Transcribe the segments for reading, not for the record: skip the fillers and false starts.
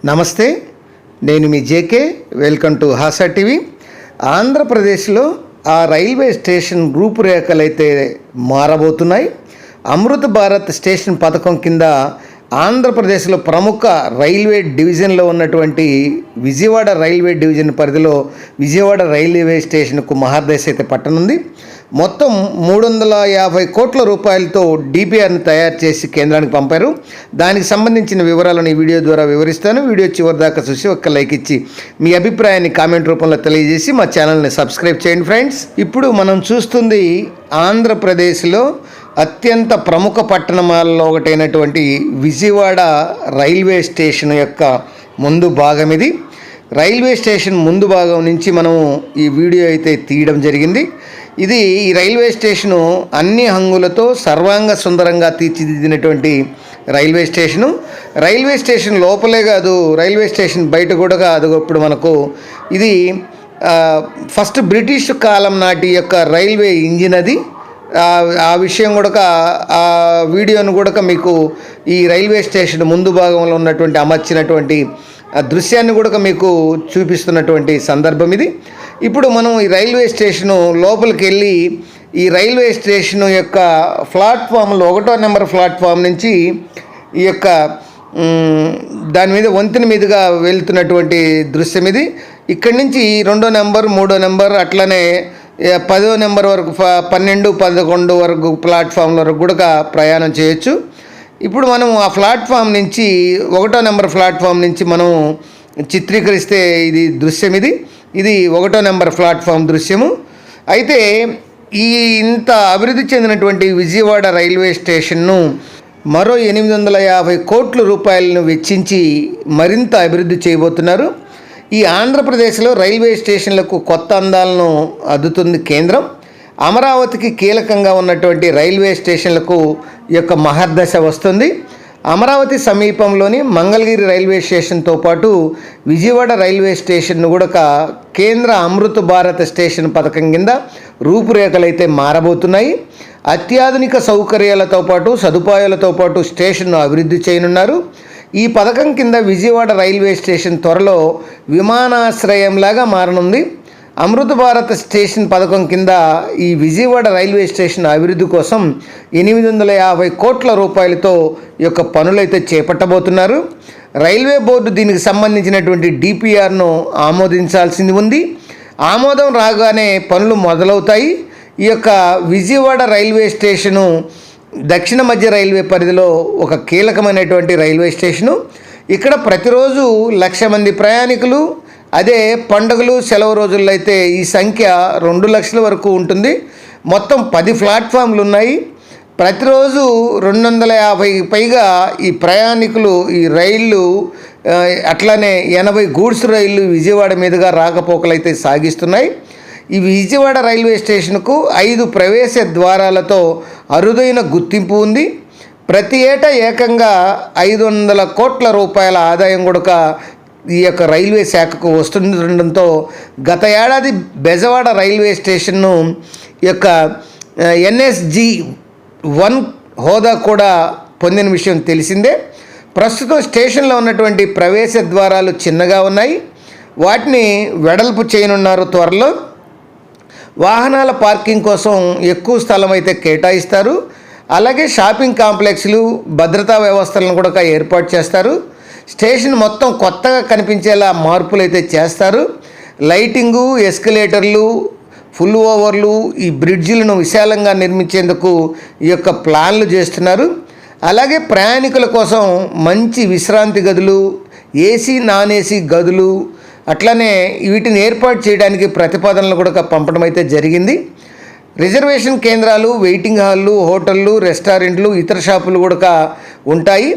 నమస్తే, నేను మీ JK. Welcome to Hasa TV. ఆంధ్రప్రదేశ్లో ఆ రైల్వే స్టేషన్ రూపురేఖలు అయితే మారబోతున్నాయి. అమృత్ భారత్ స్టేషన్ పథకం కింద ఆంధ్రప్రదేశ్లో ప్రముఖ రైల్వే డివిజన్లో ఉన్నటువంటి విజయవాడ రైల్వే డివిజన్ పరిధిలో విజయవాడ రైల్వే స్టేషన్కు మహర్దశ అయితే పట్టనుంది. మొత్తం 350 కోట్ల రూపాయలతో డిపిఆర్ని తయారు చేసి కేంద్రానికి పంపారు. దానికి సంబంధించిన వివరాలను ఈ వీడియో ద్వారా వివరిస్తాను. వీడియో చివరి దాకా చూసి ఒక్క లైక్ ఇచ్చి మీ అభిప్రాయాన్ని కామెంట్ రూపంలో తెలియజేసి మా ఛానల్ని సబ్స్క్రైబ్ చేయండి ఫ్రెండ్స్. ఇప్పుడు మనం చూస్తుంది ఆంధ్రప్రదేశ్లో అత్యంత ప్రముఖ పట్టణాలలో ఒకటైనటువంటి విజయవాడ రైల్వే స్టేషన్ యొక్క ముందు భాగం ఇది. రైల్వే స్టేషన్ ముందు భాగం నుంచి మనం ఈ వీడియో అయితే తీయడం జరిగింది. ఈ రైల్వే స్టేషను అన్ని హంగులతో సర్వాంగ సుందరంగా తీర్చిదిద్దినటువంటి రైల్వే స్టేషను. రైల్వే స్టేషన్ లోపలే కాదు, రైల్వే స్టేషన్ బయట కూడా కాదు. ఇప్పుడు మనకు ఇది ఫస్ట్ బ్రిటిష్ కాలం నాటి యొక్క రైల్వే ఇంజిన్ అది. ఆ విషయం కూడా ఆ వీడియోను కూడా మీకు ఈ రైల్వే స్టేషన్ ముందు భాగంలో ఉన్నటువంటి అమర్చినటువంటి దృశ్యాన్ని కూడా మీకు చూపిస్తున్నటువంటి సందర్భం ఇది. ఇప్పుడు మనం ఈ రైల్వే స్టేషను లోపలికి వెళ్ళి ఈ రైల్వే స్టేషను యొక్క ప్లాట్ఫామ్లో 1వ నెంబర్ ప్లాట్ఫామ్ నుంచి ఈ యొక్క దాని మీద వంతెన మీదుగా వెళ్తున్నటువంటి దృశ్యం ఇది. ఇక్కడి నుంచి 2వ నెంబర్ 3వ నెంబర్ అట్లనే 10వ నెంబర్ వరకు 12, 11 వరకు ప్లాట్ఫామ్ల వరకు కూడా ప్రయాణం చేయొచ్చు. ఇప్పుడు మనం ఆ ప్లాట్ఫామ్ నుంచి 1వ నెంబర్ ప్లాట్ఫామ్ నుంచి మనం చిత్రీకరిస్తే ఇది దృశ్యం ఇది 1వ నెంబర్ ప్లాట్ఫామ్ దృశ్యము. అయితే ఇంత అభివృద్ధి చెందినటువంటి విజయవాడ రైల్వే స్టేషన్ను మరో 850 కోట్ల రూపాయలను వెచ్చించి మరింత అభివృద్ధి చేయబోతున్నారు. ఈ ఆంధ్రప్రదేశ్లో రైల్వే స్టేషన్లకు కొత్త అందాలను అద్దుతుంది కేంద్రం. అమరావతికి కీలకంగా ఉన్నటువంటి రైల్వే స్టేషన్లకు యొక్క మహర్దశ వస్తుంది. అమరావతి సమీపంలోని మంగళగిరి రైల్వే స్టేషన్తో పాటు విజయవాడ రైల్వే స్టేషన్ను కూడా కేంద్ర అమృత్ భారత్ స్టేషన్ పథకం కింద రూపురేఖలు అయితే మారబోతున్నాయి. అత్యాధునిక సౌకర్యాలతో పాటు సదుపాయాలతో పాటు స్టేషన్ను అభివృద్ధి చేయనున్నారు. ఈ పథకం కింద విజయవాడ రైల్వే స్టేషన్ త్వరలో విమానాశ్రయంలాగా మారనుంది. అమృత్ భారత్ స్టేషన్ పథకం కింద ఈ విజయవాడ రైల్వే స్టేషన్ అభివృద్ధి కోసం 850 కోట్ల రూపాయలతో ఈ యొక్క పనులైతే చేపట్టబోతున్నారు. రైల్వే బోర్డు దీనికి సంబంధించినటువంటి డిపిఆర్ను ఆమోదించాల్సింది ఉంది. ఆమోదం రాగానే పనులు మొదలవుతాయి. ఈ యొక్క విజయవాడ రైల్వే స్టేషను దక్షిణ మధ్య రైల్వే పరిధిలో ఒక కీలకమైనటువంటి రైల్వే స్టేషను. ఇక్కడ ప్రతిరోజు 1,00,000 మంది ప్రయాణికులు, అదే పండుగలు సెలవు రోజుల్లో అయితే ఈ సంఖ్య 2 లక్షల వరకు ఉంటుంది. మొత్తం 10 ప్లాట్ఫామ్లు ఉన్నాయి. ప్రతిరోజు 250 పైగా ఈ ప్రయాణికులు ఈ రైళ్ళు అట్లానే 80 గూడ్స్ రైళ్ళు విజయవాడ మీదుగా రాకపోకలైతే సాగిస్తున్నాయి. ఈ విజయవాడ రైల్వే స్టేషన్కు 5 ప్రవేశ ద్వారాలతో అరుదైన గుర్తింపు ఉంది. ప్రతి ఏటా ఏకంగా 500 కోట్ల రూపాయల ఆదాయం కూడా ఈ యొక్క రైల్వే శాఖకు వస్తుండటంతో గత ఏడాది బెజవాడ రైల్వే స్టేషన్ను ఈ యొక్క NSG-1 హోదా కూడా పొందిన విషయం తెలిసిందే. ప్రస్తుతం స్టేషన్లో ఉన్నటువంటి ప్రవేశ ద్వారాలు చిన్నగా ఉన్నాయి. వాటిని వెడల్పు చేయనున్నారు త్వరలో. వాహనాల పార్కింగ్ కోసం ఎక్కువ స్థలం అయితే కేటాయిస్తారు. అలాగే షాపింగ్ కాంప్లెక్స్లు, భద్రతా వ్యవస్థలను కూడా ఏర్పాటు చేస్తారు. స్టేషన్ మొత్తం కొత్తగా కనిపించేలా మార్పులు అయితే చేస్తారు. లైటింగు, ఎస్కలేటర్లు, ఫుల్ ఓవర్లు, ఈ బ్రిడ్జిలను విశాలంగా నిర్మించేందుకు ఈ యొక్క ప్లాన్లు చేస్తున్నారు. అలాగే ప్రయాణికుల కోసం మంచి విశ్రాంతి గదులు, ఏసీ నాన్ ఏసీ గదులు అట్లనే వీటిని ఏర్పాటు చేయడానికి ప్రతిపాదనలు కూడా పంపడం అయితే జరిగింది. రిజర్వేషన్ కేంద్రాలు, వెయిటింగ్ హాళ్ళు, హోటళ్ళు, రెస్టారెంట్లు, ఇతర షాపులు కూడా ఉంటాయి.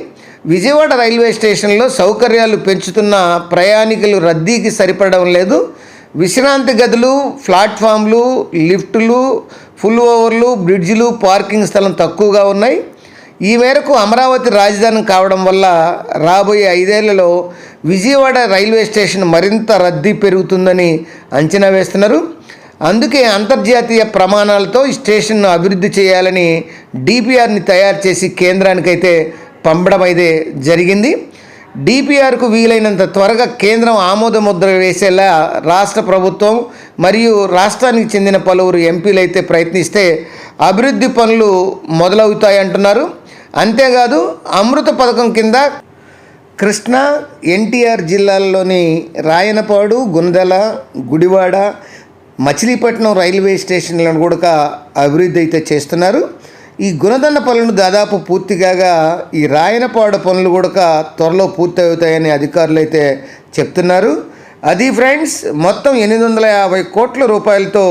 విజయవాడ రైల్వే స్టేషన్లో సౌకర్యాలు పెంచుతున్న ప్రయాణికులు రద్దీకి సరిపడడం లేదు. విశ్రాంతి గదులు, ప్లాట్ఫామ్లు, లిఫ్టులు, ఫుల్ ఓవర్లు, బ్రిడ్జిలు, పార్కింగ్ స్థలం తక్కువగా ఉన్నాయి. ఈ మేరకు అమరావతి రాజధాని కావడం వల్ల రాబోయే 5 ఏళ్లలో విజయవాడ రైల్వే స్టేషన్ మరింత రద్దీ పెరుగుతుందని అంచనా వేస్తున్నారు. అందుకే అంతర్జాతీయ ప్రమాణాలతో ఈ స్టేషన్ను అభివృద్ధి చేయాలని డిపిఆర్ని తయారు చేసి కేంద్రానికైతే పంపడం అయితే జరిగింది. డిపిఆర్కు వీలైనంత త్వరగా కేంద్రం ఆమోద ముద్ర వేసేలా రాష్ట్ర ప్రభుత్వం మరియు రాష్ట్రానికి చెందిన పలువురు ఎంపీలు అయితే ప్రయత్నిస్తే అభివృద్ధి పనులు మొదలవుతాయంటున్నారు. అంతేకాదు అమృత పథకం కింద కృష్ణా, ఎన్టీఆర్ జిల్లాల్లోని రాయనపాడు, గుందెల, గుడివాడ, మచిలీపట్నం రైల్వే స్టేషన్లను కూడా అభివృద్ధి అయితే చేస్తున్నారు. ఈ గుణదన్న పనులు దాదాపు పూర్తి కాగా ఈ రాయనపాడు పనులు కూడా త్వరలో పూర్తి అవుతాయని అధికారులు అయితే చెప్తున్నారు. అది ఫ్రెండ్స్, మొత్తం 850 కోట్ల రూపాయలతో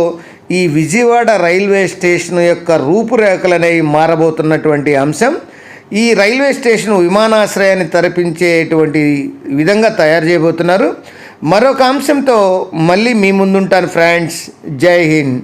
ఈ విజయవాడ రైల్వే స్టేషన్ యొక్క రూపురేఖలు అనేవి మారబోతున్నటువంటి అంశం. ఈ రైల్వే స్టేషన్ విమానాశ్రయాన్ని తరపించేటువంటి విధంగా తయారు చేయబోతున్నారు. మరొక అంశంతో మళ్ళీ మీ ముందుంటాను ఫ్రెండ్స్. జై హింద్.